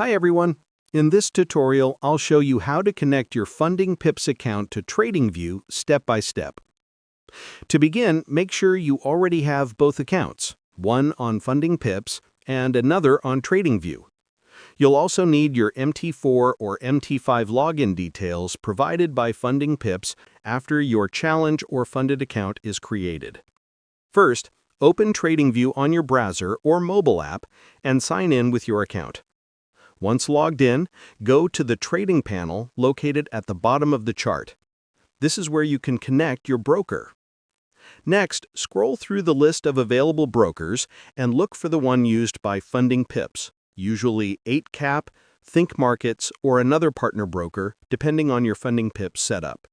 Hi everyone! In this tutorial, I'll show you how to connect your Funding Pips account to TradingView step by step. To begin, make sure you already have both accounts, one on Funding Pips and another on TradingView. You'll also need your MT4 or MT5 login details provided by Funding Pips after your challenge or funded account is created. First, open TradingView on your browser or mobile app and sign in with your account. Once logged in, go to the Trading panel located at the bottom of the chart. This is where you can connect your broker. Next, scroll through the list of available brokers and look for the one used by Funding Pips, usually 8Cap, Think Markets, or another partner broker, depending on your Funding Pips setup.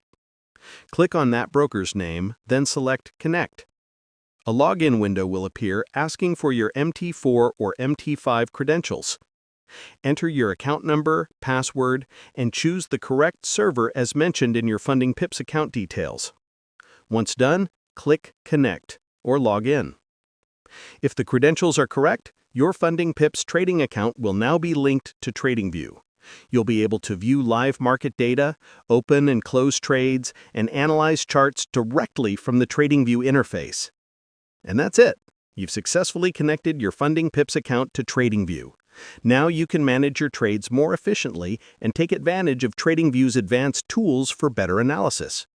Click on that broker's name, then select Connect. A login window will appear asking for your MT4 or MT5 credentials. Enter your account number, password, and choose the correct server as mentioned in your Funding Pips account details. Once done, click Connect or log in. If the credentials are correct, your Funding Pips trading account will now be linked to TradingView. You'll be able to view live market data, open and close trades, and analyze charts directly from the TradingView interface. And that's it. You've successfully connected your Funding Pips account to TradingView. Now you can manage your trades more efficiently and take advantage of TradingView's advanced tools for better analysis.